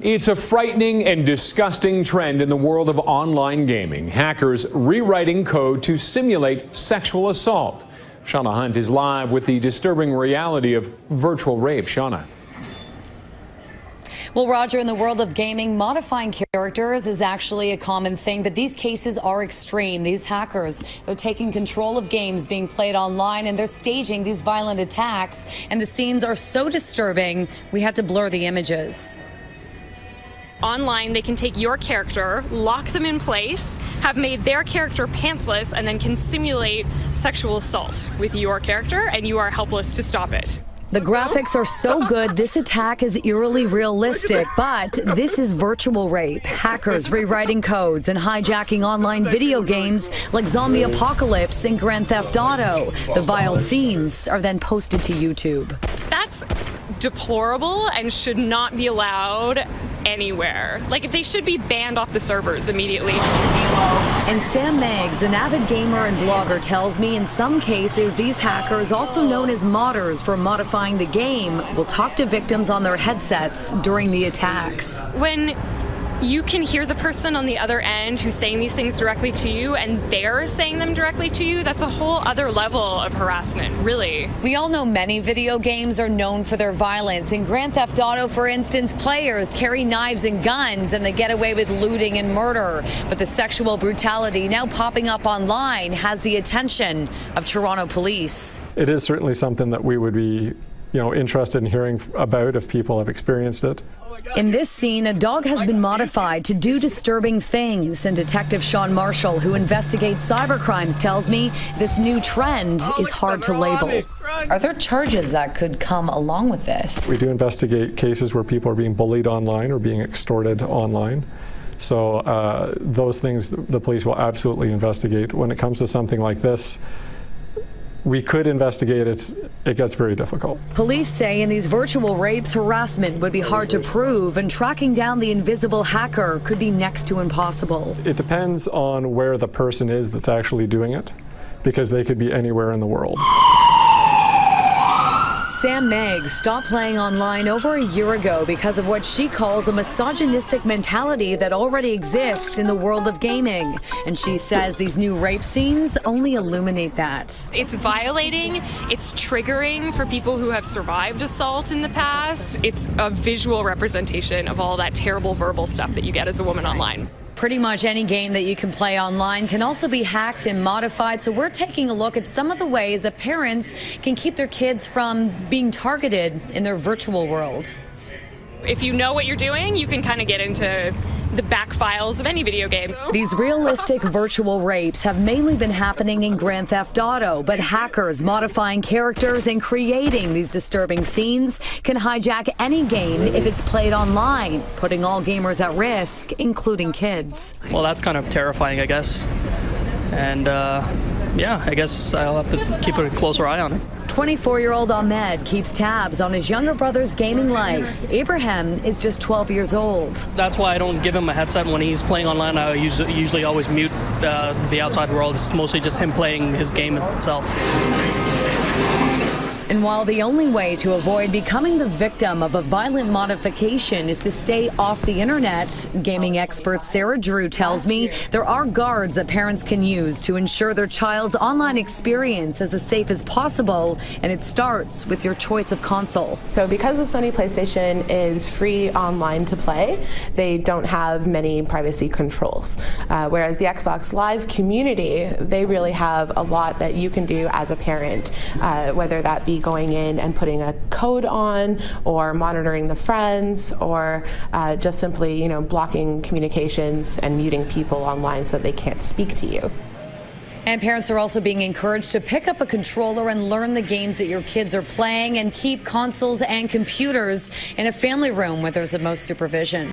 It's a frightening and disgusting trend in the world of online gaming. Hackers rewriting code to simulate sexual assault. Shauna Hunt is live with the disturbing reality of virtual rape. Shauna. Well, Roger, in the world of gaming, modifying characters is actually a common thing, but these cases are extreme. These hackers, they're taking control of games being played online, and they're staging these violent attacks. And the scenes are so disturbing, we had to blur the images. Online, they can take your character, lock them in place, have made their character pantsless, and then can simulate sexual assault with your character, and you are helpless to stop it. The graphics are so good, this attack is eerily realistic, but this is virtual rape. Hackers rewriting codes and hijacking online video games like Zombie Apocalypse and Grand Theft Auto. The vile scenes are then posted to YouTube. That's deplorable and should not be allowed anywhere. Like, they should be banned off the servers immediately. And Sam Meggs, an avid gamer and blogger, tells me in some cases these hackers, also known as modders for modifying the game, will talk to victims on their headsets during the attacks. When you can hear the person on the other end who's saying these things directly to you, and they're saying them directly to you, that's a whole other level of harassment, really. We all know many video games are known for their violence. In Grand Theft Auto, for instance, players carry knives and guns and they get away with looting and murder. But the sexual brutality now popping up online has the attention of Toronto police. It is certainly something that we would be interested in hearing about if people have experienced it. In this scene, a dog has been modified to do disturbing things, and Detective Sean Marshall, who investigates cybercrimes, tells me this new trend is hard to label. Are there charges that could come along with this? We do investigate cases where people are being bullied online or being extorted online. So those things the police will absolutely investigate. When it comes to something like this, we could investigate it. It gets very difficult. Police say in these virtual rapes, harassment would be hard to prove, and tracking down the invisible hacker could be next to impossible. It depends on where the person is that's actually doing it, because they could be anywhere in the world. Sam Meggs stopped playing online over a year ago because of what she calls a misogynistic mentality that already exists in the world of gaming. And she says these new rape scenes only illuminate that. It's violating, it's triggering for people who have survived assault in the past. It's a visual representation of all that terrible verbal stuff that you get as a woman online. Pretty much any game that you can play online can also be hacked and modified, so we're taking a look at some of the ways that parents can keep their kids from being targeted in their virtual world. If you know what you're doing, you can kind of get into the back files of any video game. These realistic virtual rapes have mainly been happening in Grand Theft Auto, but hackers modifying characters and creating these disturbing scenes can hijack any game if it's played online, putting all gamers at risk, including kids. Well, that's kind of terrifying, I guess. And yeah, I guess I'll have to keep a closer eye on it. 24-year-old Ahmed keeps tabs on his younger brother's gaming life. Abraham is just 12 years old. That's why I don't give him a headset when he's playing online. I usually always mute the outside world. It's mostly just him playing his game itself. And while the only way to avoid becoming the victim of a violent modification is to stay off the internet, gaming expert Sarah Drew tells me there are guards that parents can use to ensure their child's online experience is as safe as possible, and it starts with your choice of console. So because the Sony PlayStation is free online to play, they don't have many privacy controls. Whereas the Xbox Live community, they really have a lot that you can do as a parent, whether that be going in and putting a code on, or monitoring the friends, or just simply, blocking communications and muting people online so that they can't speak to you. And parents are also being encouraged to pick up a controller and learn the games that your kids are playing, and keep consoles and computers in a family room where there's the most supervision.